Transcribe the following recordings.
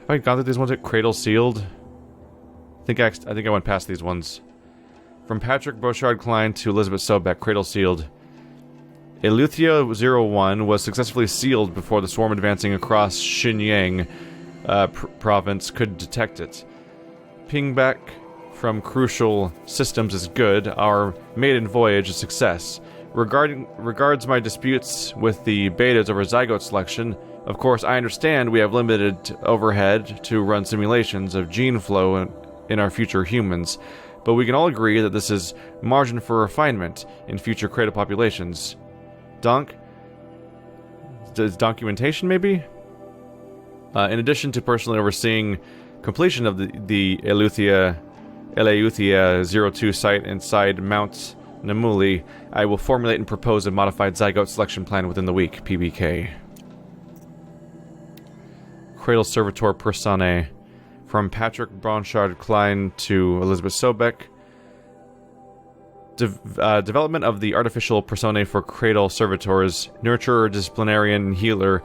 Have I gone through these ones at Cradle Sealed? I think I went past these ones. From Patrick Beauchard-Klein to Elizabeth Sobeck, Cradle Sealed. Eleuthia 01 was successfully sealed before the swarm advancing across Xinjiang province could detect it. Ping back from crucial systems is good. Our maiden voyage a success. Regards my disputes with the betas over zygote selection. Of course, I understand we have limited overhead to run simulations of gene flow in our future humans, but we can all agree that this is margin for refinement in future cradle populations. Documentation, maybe? In addition to personally overseeing completion of the Eleuthia 02 site inside Mount Namuli, I will formulate and propose a modified zygote selection plan within the week, PBK. Cradle Servitor Personae. From Patrick Bronchard-Klein to Elizabeth Sobeck. Development of the artificial personae for Cradle Servitors, Nurturer, Disciplinarian, and Healer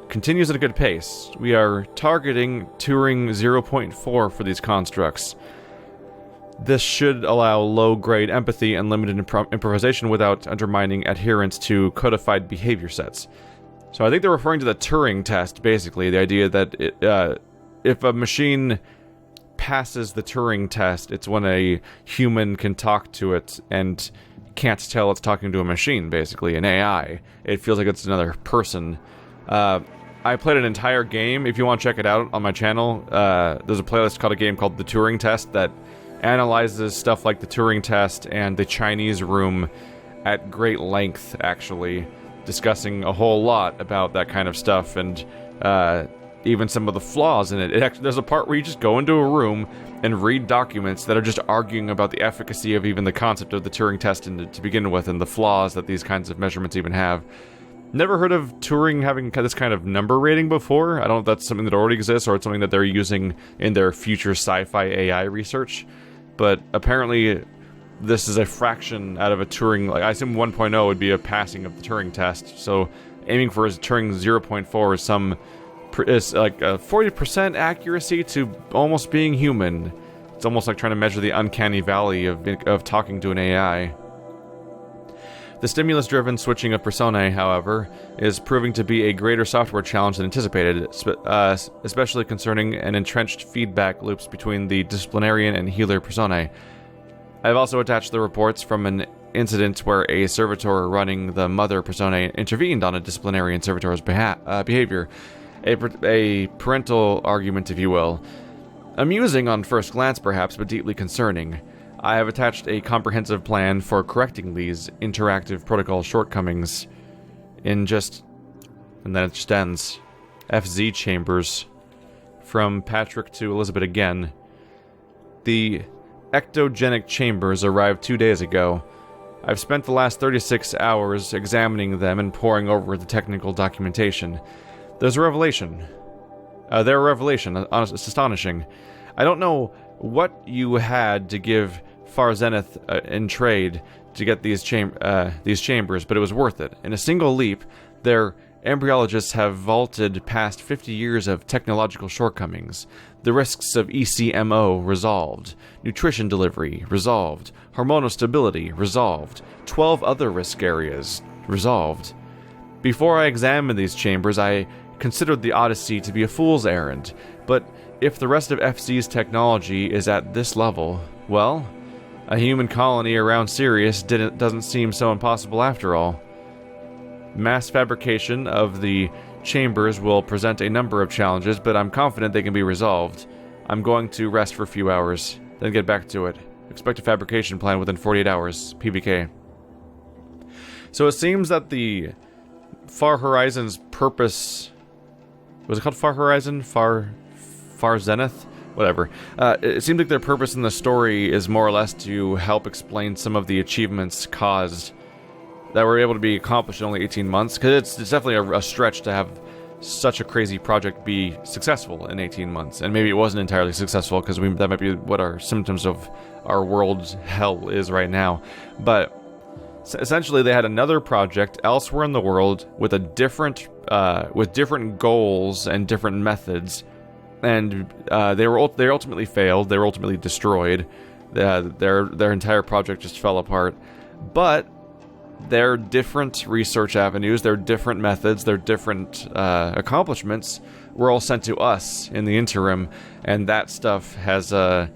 continues at a good pace. We are targeting Turing 0.4 for these constructs. This should allow low-grade empathy and limited improvisation without undermining adherence to codified behavior sets. So I think they're referring to the Turing test, basically. The idea that if a machine passes the Turing test, it's when a human can talk to it and can't tell it's talking to a machine, basically, an AI. It feels like it's another person. I played an entire game. If you want to check it out on my channel, there's a playlist called a game called The Turing Test that analyzes stuff like the Turing test and the Chinese room at great length, actually, discussing a whole lot about that kind of stuff and even some of the flaws in it. There's a part where you just go into a room and read documents that are just arguing about the efficacy of even the concept of the Turing test to begin with and the flaws that these kinds of measurements even have. Never heard of Turing having this kind of number rating before. I don't know if that's something that already exists or it's something that they're using in their future sci-fi AI research. But apparently, this is a fraction out of a Turing. Like, I assume 1.0 would be a passing of the Turing test. So, aiming for a Turing 0.4 is like a 40% accuracy to almost being human. It's almost like trying to measure the uncanny valley of talking to an AI. The stimulus-driven switching of personae, however, is proving to be a greater software challenge than anticipated, especially concerning an entrenched feedback loops between the disciplinarian and healer personae. I've also attached the reports from an incident where a servitor running the mother personae intervened on a disciplinarian servitor's behavior. A parental argument, if you will. Amusing on first glance, perhaps, but deeply concerning. I have attached a comprehensive plan for correcting these interactive protocol shortcomings and then it just ends. FZ Chambers. From Patrick to Elizabeth again. The ectogenic chambers arrived 2 days ago. I've spent the last 36 hours examining them and poring over the technical documentation. There's a revelation. It's astonishing. I don't know what you had to give Far Zenith in trade to get these chambers, but it was worth it. In a single leap, their embryologists have vaulted past 50 years of technological shortcomings. The risks of ECMO resolved. Nutrition delivery resolved. Hormonal stability resolved. 12 other risk areas resolved. Before I examined these chambers, I considered the Odyssey to be a fool's errand, but if the rest of FZ's technology is at this level, well, a human colony around Sirius doesn't seem so impossible after all. Mass fabrication of the chambers will present a number of challenges, but I'm confident they can be resolved. I'm going to rest for a few hours, then get back to it. Expect a fabrication plan within 48 hours, PBK. So it seems that the Far Horizon's purpose... Was it called Far Horizon? Far Zenith? Whatever. It seems like their purpose in the story is more or less to help explain some of the achievements caused that were able to be accomplished in only 18 months, because it's definitely a stretch to have such a crazy project be successful in 18 months. And maybe it wasn't entirely successful, because that might be what our symptoms of our world's hell is right now. But essentially, they had another project elsewhere in the world with different goals and different methods and they ultimately failed. They were ultimately destroyed. Their entire project just fell apart. But their different research avenues, their different methods, their different accomplishments were all sent to us in the interim, and that stuff has it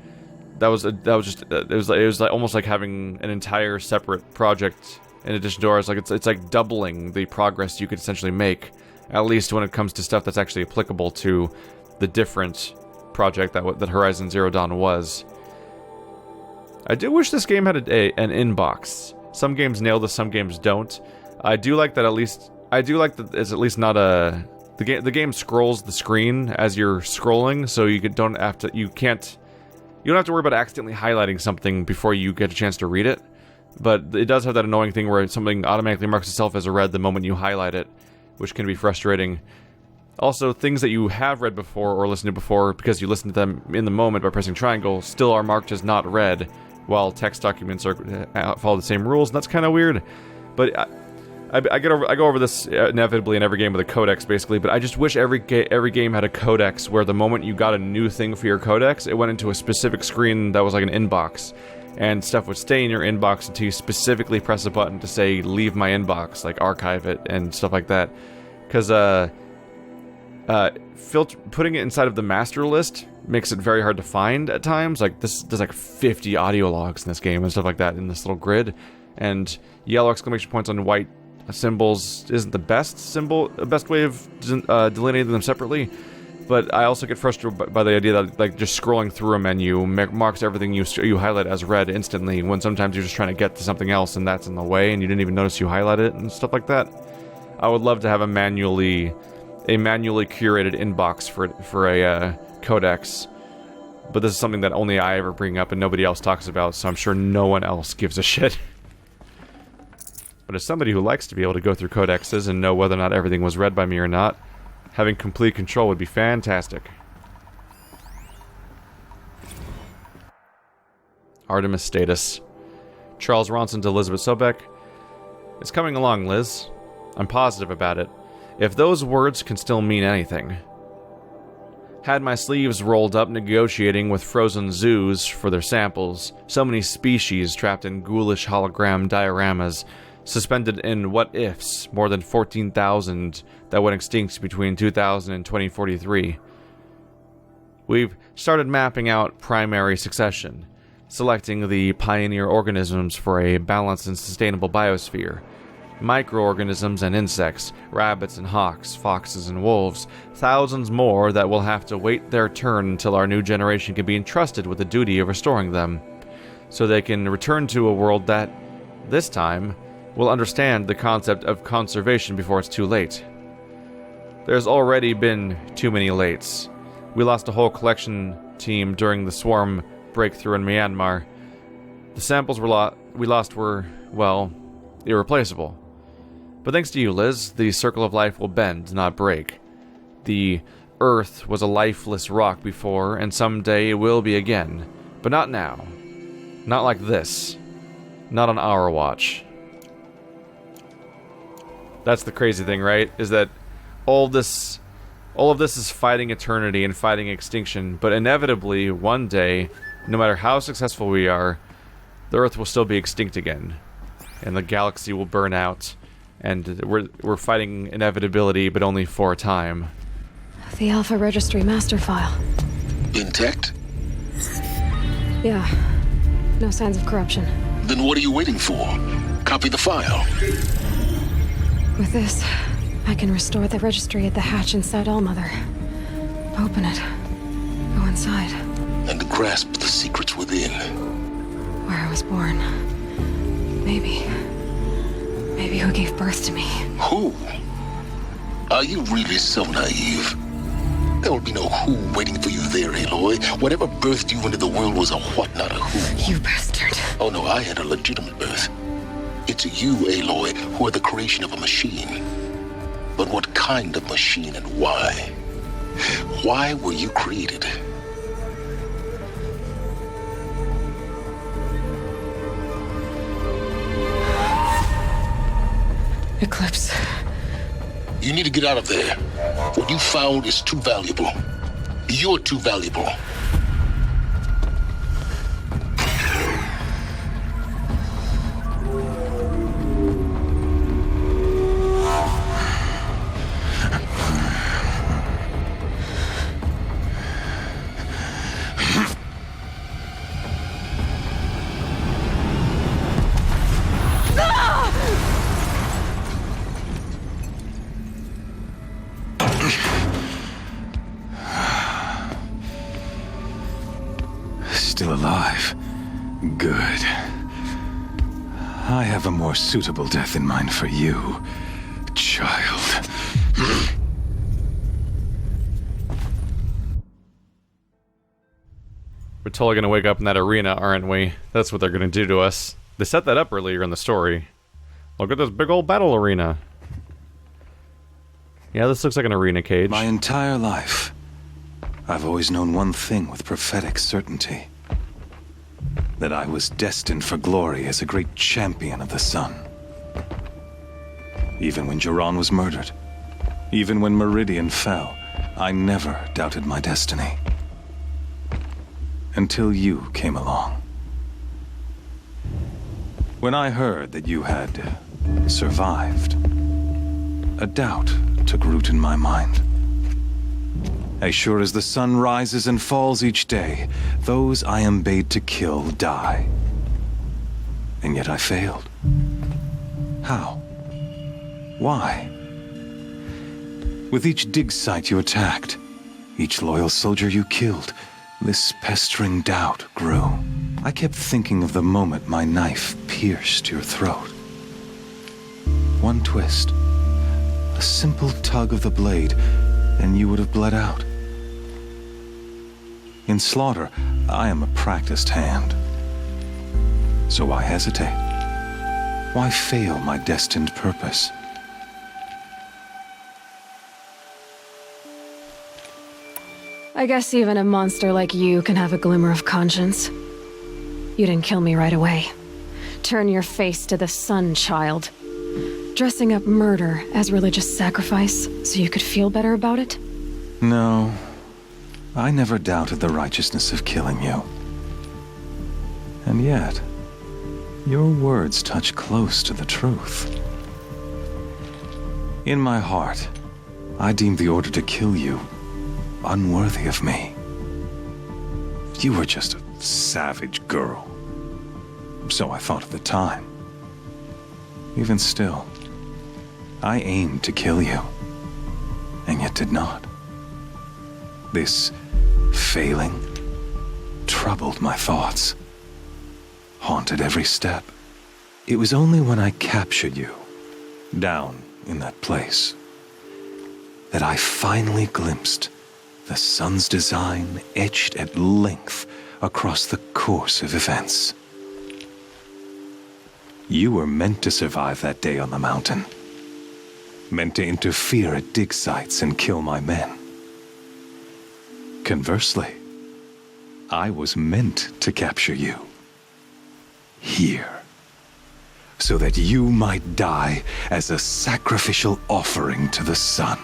was like almost like having an entire separate project in addition to ours. Like it's like doubling the progress you could essentially make, at least when it comes to stuff that's actually applicable to the different project that Horizon Zero Dawn was. I do wish this game had an inbox. Some games nail this, some games don't. I do like that it's at least not a... The game scrolls the screen as you're scrolling, so you don't have to worry about accidentally highlighting something before you get a chance to read it. But it does have that annoying thing where something automatically marks itself as a read the moment you highlight it, which can be frustrating. Also, things that you have read before or listened to before, because you listened to them in the moment by pressing triangle, still are marked as not read, while text documents follow the same rules, and that's kind of weird. But I go over this inevitably in every game with a codex, basically, but I just wish every game had a codex where the moment you got a new thing for your codex, it went into a specific screen that was like an inbox, and stuff would stay in your inbox until you specifically press a button to say, leave my inbox, like archive it, and stuff like that. Because, putting it inside of the master list makes it very hard to find at times. Like, there's like 50 audio logs in this game and stuff like that in this little grid, and yellow exclamation points on white symbols isn't the best way of delineating them separately. But I also get frustrated by the idea that like just scrolling through a menu marks everything you highlight as read instantly, when sometimes you're just trying to get to something else and that's in the way and you didn't even notice you highlighted it and stuff like that. I would love to have a manually curated inbox for a codex, but this is something that only I ever bring up and nobody else talks about, so I'm sure no one else gives a shit. But as somebody who likes to be able to go through codexes and know whether or not everything was read by me or not, having complete control would be fantastic. Artemis status. Charles Ronson to Elizabeth Sobeck. It's coming along, Liz. I'm positive about it. If those words can still mean anything. Had my sleeves rolled up negotiating with frozen zoos for their samples, so many species trapped in ghoulish hologram dioramas, suspended in what-ifs, more than 14,000 that went extinct between 2000 and 2043. We've started mapping out primary succession, selecting the pioneer organisms for a balanced and sustainable biosphere. Microorganisms and insects, rabbits and hawks, foxes and wolves, thousands more that will have to wait their turn until our new generation can be entrusted with the duty of restoring them, so they can return to a world that, this time, will understand the concept of conservation before it's too late. There's already been too many lates. We lost a whole collection team during the swarm breakthrough in Myanmar. The samples we lost were, well, irreplaceable. But thanks to you, Liz, the circle of life will bend, not break. The Earth was a lifeless rock before, and someday it will be again. But not now. Not like this. Not on our watch. That's the crazy thing, right? Is that all of this is fighting eternity and fighting extinction, but inevitably, one day, no matter how successful we are, the Earth will still be extinct again. And the galaxy will burn out. And we're fighting inevitability, but only for a time. The Alpha Registry master file. Intact? Yeah. No signs of corruption. Then what are you waiting for? Copy the file. With this, I can restore the registry at the hatch inside Allmother. Open it. Go inside. And grasp the secrets within. Where I was born. Maybe who gave birth to me. Who? Are you really so naive? There will be no who waiting for you there, Aloy. Whatever birthed you into the world was a what, not a who. You bastard. Oh no, I had a legitimate birth. It's you, Aloy, who are the creation of a machine. But what kind of machine and why? Why were you created? Eclipse. You need to get out of there. What you found is too valuable. You're too valuable. Still alive. Good. I have a more suitable death in mind for you, child. We're totally gonna wake up in that arena, aren't we? That's what they're gonna do to us. They set that up earlier in the story. Look at this big old battle arena. Yeah, this looks like an arena cage. My entire life, I've always known one thing with prophetic certainty. That I was destined for glory as a great champion of the sun. Even when Jiran was murdered, even when Meridian fell, I never doubted my destiny. Until you came along. When I heard that you had survived, a doubt took root in my mind. As sure as the sun rises and falls each day, those I am bade to kill die. And yet I failed. How? Why? With each dig site you attacked, each loyal soldier you killed, this pestering doubt grew. I kept thinking of the moment my knife pierced your throat. One twist, a simple tug of the blade, and you would have bled out. In slaughter, I am a practiced hand. So why hesitate? Why fail my destined purpose? I guess even a monster like you can have a glimmer of conscience. You didn't kill me right away. Turn your face to the sun, child. Dressing up murder as religious sacrifice so you could feel better about it? No. I never doubted the righteousness of killing you. And yet, your words touch close to the truth. In my heart, I deemed the order to kill you unworthy of me. You were just a savage girl. So I thought at the time. Even still, I aimed to kill you, and yet did not. This failing troubled my thoughts, haunted every step. It was only when I captured you, down in that place, that I finally glimpsed the sun's design etched at length across the course of events. You were meant to survive that day on the mountain. Meant to interfere at dig sites and kill my men. Conversely, I was meant to capture you. Here. So that you might die as a sacrificial offering to the sun.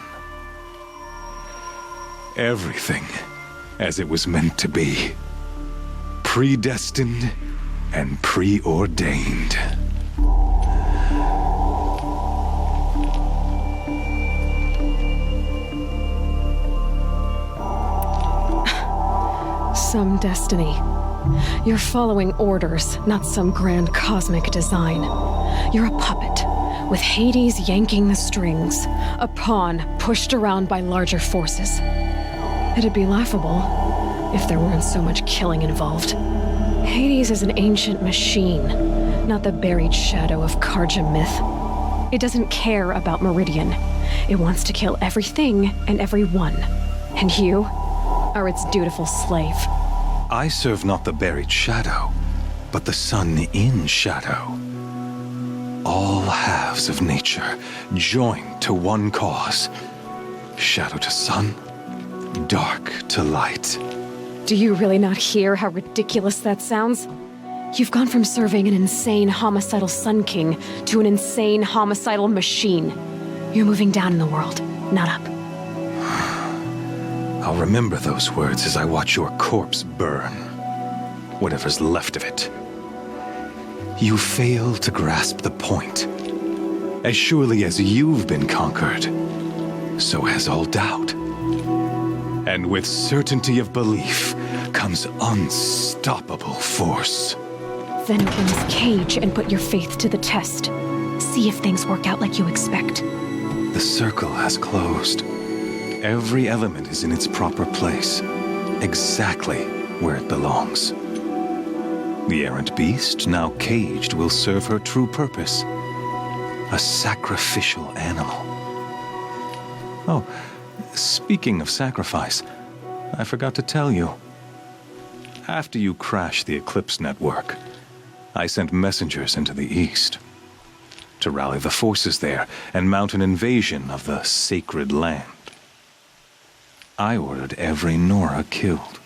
Everything as it was meant to be. Predestined and preordained. Some destiny. You're following orders, not some grand cosmic design. You're a puppet, with Hades yanking the strings, a pawn pushed around by larger forces. It'd be laughable if there weren't so much killing involved. Hades is an ancient machine, not the buried shadow of Karja myth. It doesn't care about Meridian. It wants to kill everything and everyone. And you are its dutiful slave. I serve not the buried shadow, but the sun in shadow. All halves of nature joined to one cause. Shadow to sun, dark to light. Do you really not hear how ridiculous that sounds? You've gone from serving an insane homicidal Sun King to an insane homicidal machine. You're moving down in the world, not up. I'll remember those words as I watch your corpse burn. Whatever's left of it. You fail to grasp the point. As surely as you've been conquered, so has all doubt. And with certainty of belief comes unstoppable force. Then open this cage and put your faith to the test. See if things work out like you expect. The circle has closed. Every element is in its proper place, exactly where it belongs. The errant beast, now caged, will serve her true purpose. A sacrificial animal. Oh, speaking of sacrifice, I forgot to tell you. After you crashed the Eclipse network, I sent messengers into the east to rally the forces there and mount an invasion of the sacred land. I ordered every Nora killed.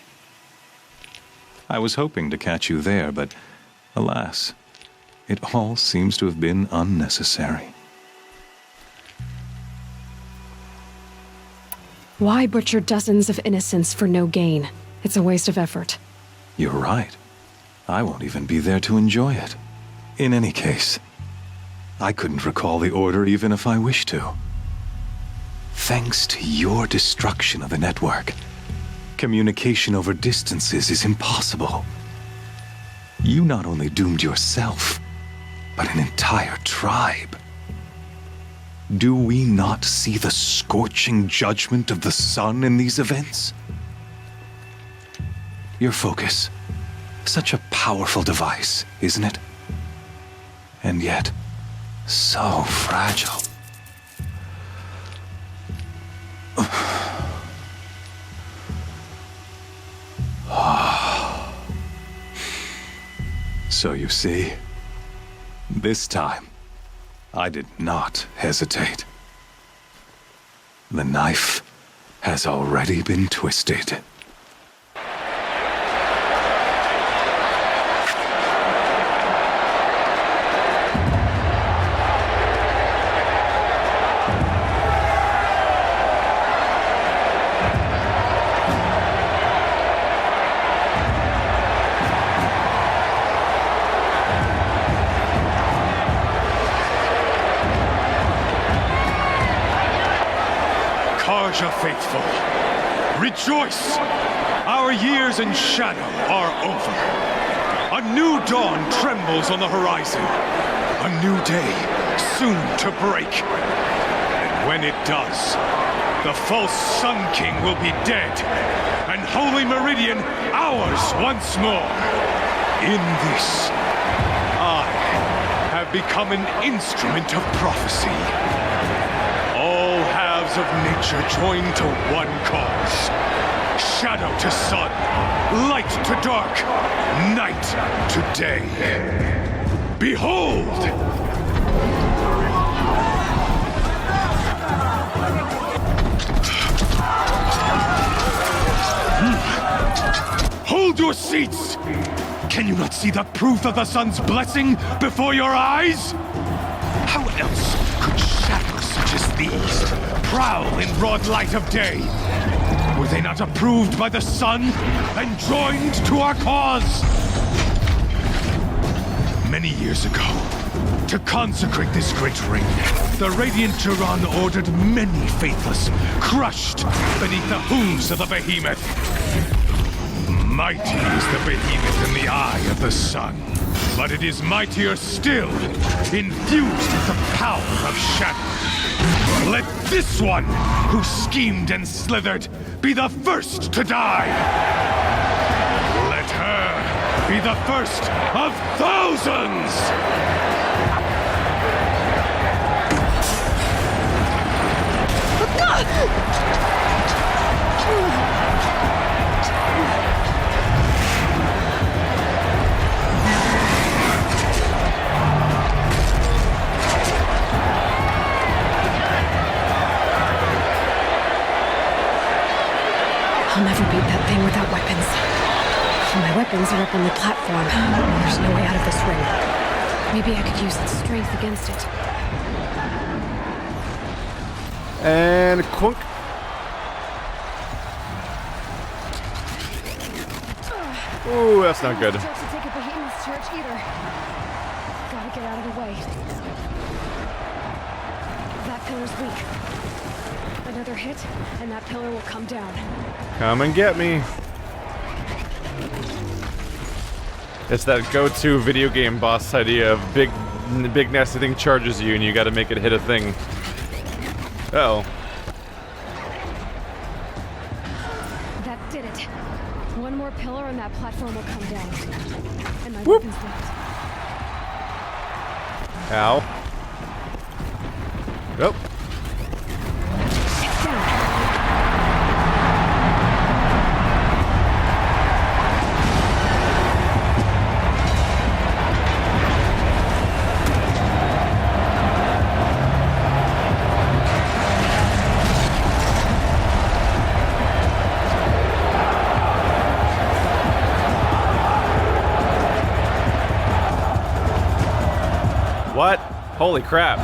I was hoping to catch you there, but alas, it all seems to have been unnecessary. Why butcher dozens of innocents for no gain? It's a waste of effort. You're right. I won't even be there to enjoy it. In any case, I couldn't recall the order even if I wished to. Thanks to your destruction of the network, communication over distances is impossible. You not only doomed yourself, but an entire tribe. Do we not see the scorching judgment of the sun in these events? Your focus, such a powerful device, isn't it? And yet, so fragile. So you see, this time, I did not hesitate. The knife has already been twisted. Faithful, rejoice! Our years in shadow are over. A new dawn trembles on the horizon. A new day soon to break. And when it does, the false Sun King will be dead, and Holy Meridian ours once more. In this, I have become an instrument of prophecy. All halves of nature joined to one cause. Shadow to sun, light to dark, night to day. Behold! Hold your seats! Can you not see the proof of the sun's blessing before your eyes? How else could shadows such as these prowl in broad light of day? Were they not approved by the sun and joined to our cause? Many years ago, to consecrate this great ring, the Radiant Turan ordered many faithless crushed beneath the hooves of the behemoth. Mighty is the behemoth in the eye of the sun, but it is mightier still, infused with the power of shadow. Let this one, who schemed and slithered, be the first to die. Let her be the first of thousands! I'll never beat that thing without weapons. My weapons are up on the platform. There's no way out of this ring. Maybe I could use its strength against it. And quunk. Ooh, that's not good. To take a behemoth's church either. Gotta get out of the way. That pillar's weak. Another hit, and that pillar will come down. Come and get me. It's that go-to video game boss idea of big nasty thing charges you and you gotta make it hit a thing. Uh-oh. That did it. One more pillar and that platform will come down. And my weapon's left. Ow. Oh. It's down. What? Holy crap.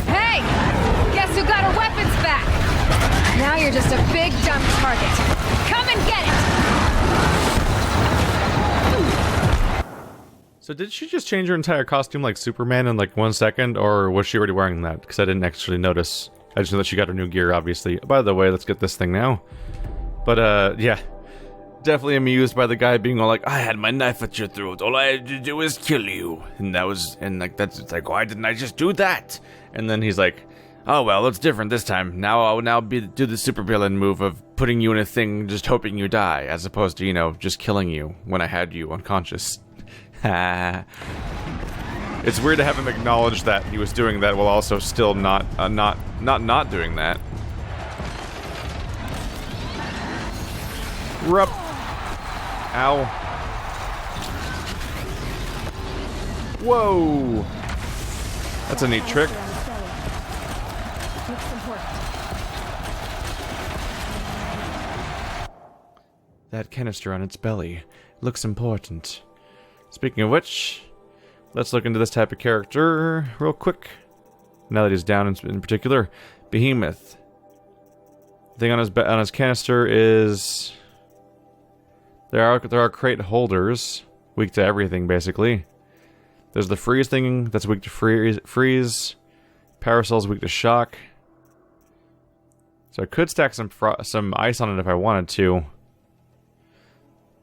Hey! Guess who got her weapons back? Now you're just a big dumb target. Come and get it! So did she just change her entire costume like Superman in like 1 second, or was she already wearing that? Because I didn't actually notice. I just know that she got her new gear, obviously. By the way, let's get this thing now. But, yeah. Definitely amused by the guy being all like, I had my knife at your throat. All I had to do was kill you. And that's like, why didn't I just do that? And then he's like, oh, well, it's different this time. Now I'll do the supervillain move of putting you in a thing, just hoping you die, as opposed to, you know, just killing you when I had you unconscious. It's weird to have him acknowledge that he was doing that while also still not doing that. Rup. Ow. Whoa. That's a neat trick. That canister on its belly looks important. Speaking of which, let's look into this type of character real quick. Now that he's down in particular, Behemoth. The thing on his canister is there are crate holders, weak to everything basically. There's the freeze thing that's weak to freeze. Parasol's weak to shock. So I could stack some ice on it if I wanted to.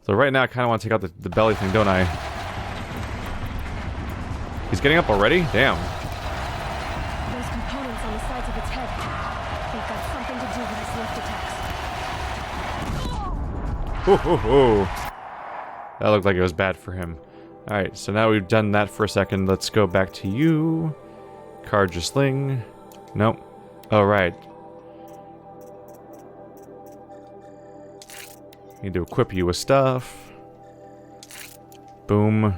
So right now I kind of want to take out the belly thing, don't I? He's getting up already? Damn. Those components on the sides of its head. They've got something to do with its lift attacks. Hoo hoo hoo. That looked like it was bad for him. Alright, so now we've done that for a second. Let's go back to you. Card your sling. Nope. Alright. Need to equip you with stuff. Boom.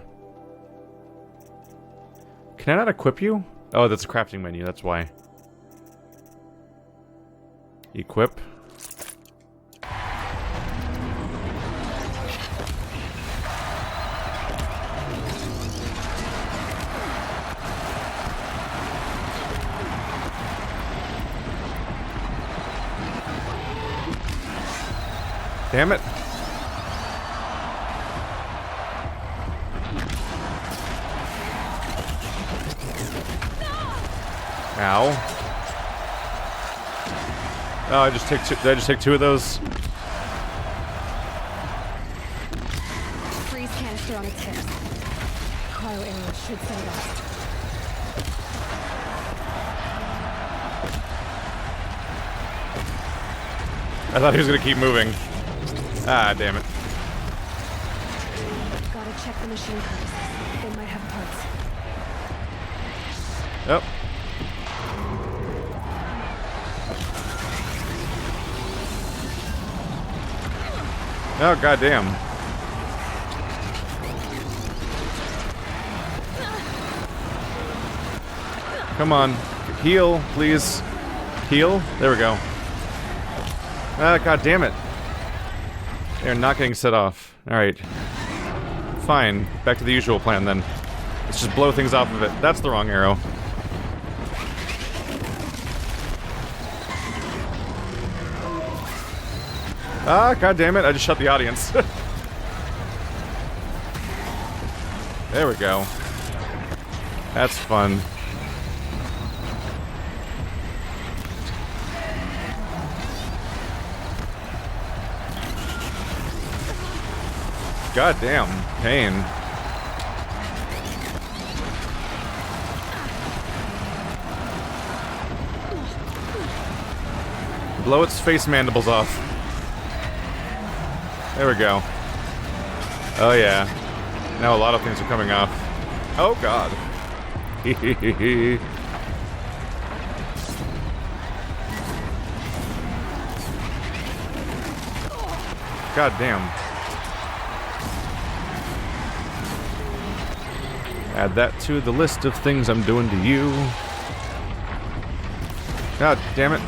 Can I not equip you? Oh, that's a crafting menu, that's why. Equip. Damn it. Ow. Oh, I just take two. Did I just take two of those? Freeze canister on its hips. Cryo arrow should set it off. I thought he was gonna keep moving. Ah, damn it. Gotta check the machine parts. They might have parts. Yep. Oh, goddamn. Come on. Heal, please. Heal? There we go. Ah, god damn it. They're not getting set off. Alright. Fine. Back to the usual plan then. Let's just blow things off of it. That's the wrong arrow. Ah, god damn it, I just shut the audience. There we go. That's fun. God damn, pain. Blow its face mandibles off. There we go. Oh yeah. Now a lot of things are coming off. Oh god. God damn. Add that to the list of things I'm doing to you. God damn it.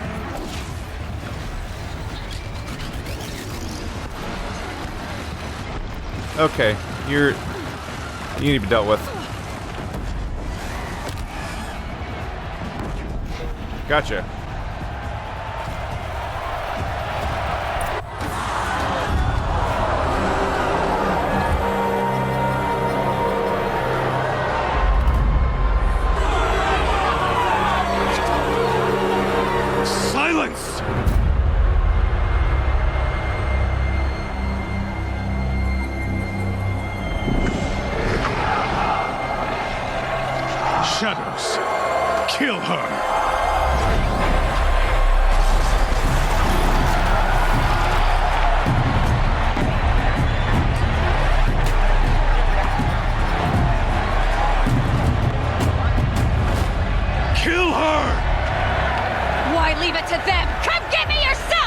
Okay, you need to be dealt with. Gotcha. Silence! Shadows, kill her! Kill her! Why leave it to them? Come get me yourself!